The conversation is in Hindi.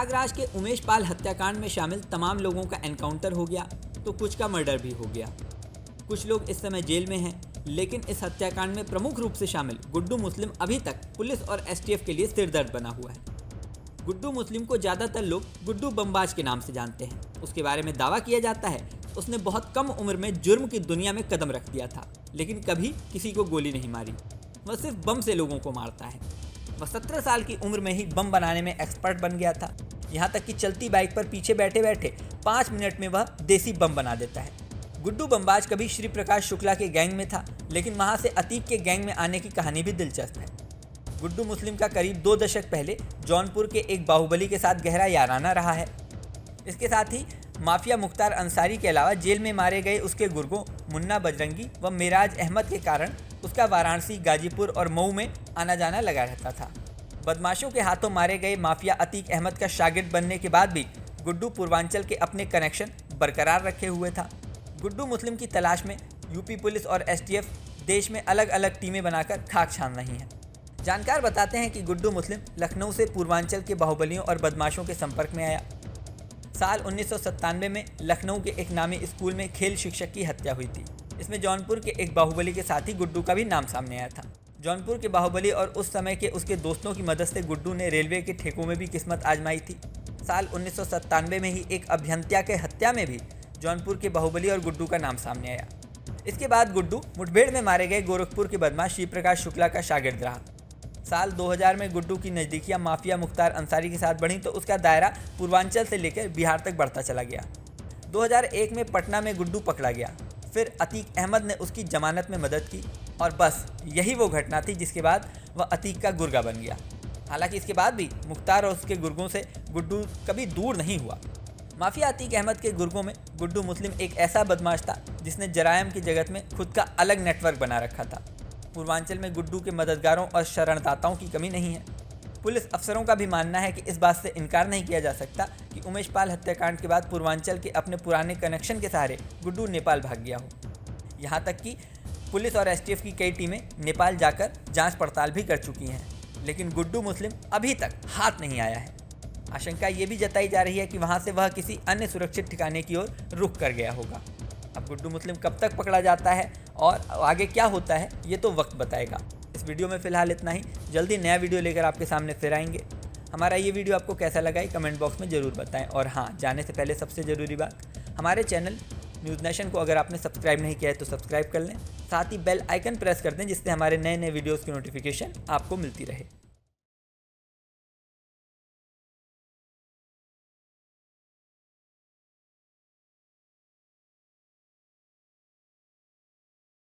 प्रयागराज के उमेश पाल हत्याकांड में शामिल तमाम लोगों का एनकाउंटर हो गया तो कुछ का मर्डर भी हो गया। कुछ लोग इस समय जेल में हैं, लेकिन इस हत्याकांड में प्रमुख रूप से शामिल गुड्डू मुस्लिम अभी तक पुलिस और एसटीएफ के लिए सिरदर्द बना हुआ है। गुड्डू मुस्लिम को ज़्यादातर लोग गुड्डू बमबाज के नाम से जानते हैं। उसके बारे में दावा किया जाता है उसने बहुत कम उम्र में जुर्म की दुनिया में कदम रख दिया था, लेकिन कभी किसी को गोली नहीं मारी। वह सिर्फ बम से लोगों को मारता है। वह 17 साल की उम्र में ही बम बनाने में एक्सपर्ट बन गया था। यहाँ तक कि चलती बाइक पर पीछे बैठे बैठे 5 मिनट में वह देसी बम बना देता है। गुड्डू बमबाज कभी श्री प्रकाश शुक्ला के गैंग में था, लेकिन वहाँ से अतीक के गैंग में आने की कहानी भी दिलचस्प है। गुड्डू मुस्लिम का करीब 2 दशक पहले जौनपुर के एक बाहुबली के साथ गहरा याराना रहा है। इसके साथ ही माफिया मुख्तार अंसारी के अलावा जेल में मारे गए उसके गुर्गों मुन्ना बजरंगी व मिराज अहमद के कारण उसका वाराणसी, गाजीपुर और मऊ में आना जाना लगा रहता था। बदमाशों के हाथों मारे गए माफिया अतीक अहमद का शागिर्द बनने के बाद भी गुड्डू पूर्वांचल के अपने कनेक्शन बरकरार रखे हुए था। गुड्डू मुस्लिम की तलाश में यूपी पुलिस और एसटीएफ देश में अलग अलग टीमें बनाकर खाक छान रही हैं। जानकार बताते हैं कि गुड्डू मुस्लिम लखनऊ से पूर्वांचल के बाहुबलियों और बदमाशों के संपर्क में आया। साल 1997 में लखनऊ के एक नामी स्कूल में खेल शिक्षक की हत्या हुई थी। इसमें जौनपुर के एक बाहुबली के साथ ही गुड्डू का भी नाम सामने आया था। जौनपुर के बाहुबली और उस समय के उसके दोस्तों की मदद से गुड्डू ने रेलवे के ठेकों में भी किस्मत आजमाई थी। साल 1997 में ही एक अभियंता के हत्या में भी जौनपुर के बाहुबली और गुड्डू का नाम सामने आया। इसके बाद गुड्डू मुठभेड़ में मारे गए गोरखपुर के बदमाश श्री प्रकाश शुक्ला का शागिर्द रहा। साल 2000 में गुड्डू की नज़दीकियां माफिया मुख्तार अंसारी के साथ बढ़ी तो उसका दायरा पूर्वांचल से लेकर बिहार तक बढ़ता चला गया। 2001 में पटना में गुड्डू पकड़ा गया। फिर अतीक अहमद ने उसकी जमानत में मदद की और बस यही वो घटना थी जिसके बाद वह अतीक का गुर्गा बन गया। हालांकि इसके बाद भी मुख्तार और उसके गुर्गों से गुड्डू कभी दूर नहीं हुआ। माफिया अतीक अहमद के गुर्गों में गुड्डू मुस्लिम एक ऐसा बदमाश था जिसने जरायम की जगत में खुद का अलग नेटवर्क बना रखा था। पूर्वांचल में गुड्डू के मददगारों और शरणदाताओं की कमी नहीं है। पुलिस अफसरों का भी मानना है कि इस बात से इनकार नहीं किया जा सकता कि उमेश पाल हत्याकांड के बाद पूर्वांचल के अपने पुराने कनेक्शन के सहारे गुड्डू नेपाल भाग गया हो। यहाँ तक कि पुलिस और एसटीएफ की कई टीमें नेपाल जाकर जांच पड़ताल भी कर चुकी हैं, लेकिन गुड्डू मुस्लिम अभी तक हाथ नहीं आया है। आशंका ये भी जताई जा रही है कि वहाँ से वह किसी अन्य सुरक्षित ठिकाने की ओर रुख कर गया होगा। अब गुड्डू मुस्लिम कब तक पकड़ा जाता है और आगे क्या होता है ये तो वक्त बताएगा। इस वीडियो में फ़िलहाल इतना ही। जल्दी नया वीडियो लेकर आपके सामने फिर आएंगे। हमारा ये वीडियो आपको कैसा लगा कमेंट बॉक्स में ज़रूर बताएं। और हाँ, जाने से पहले सबसे ज़रूरी बात, हमारे चैनल न्यूज़ नेशन को अगर आपने सब्सक्राइब नहीं किया है तो सब्सक्राइब कर लें। साथ ही बेल आइकन प्रेस कर दें जिससे हमारे नए नए वीडियोज़ की नोटिफिकेशन आपको मिलती रहे।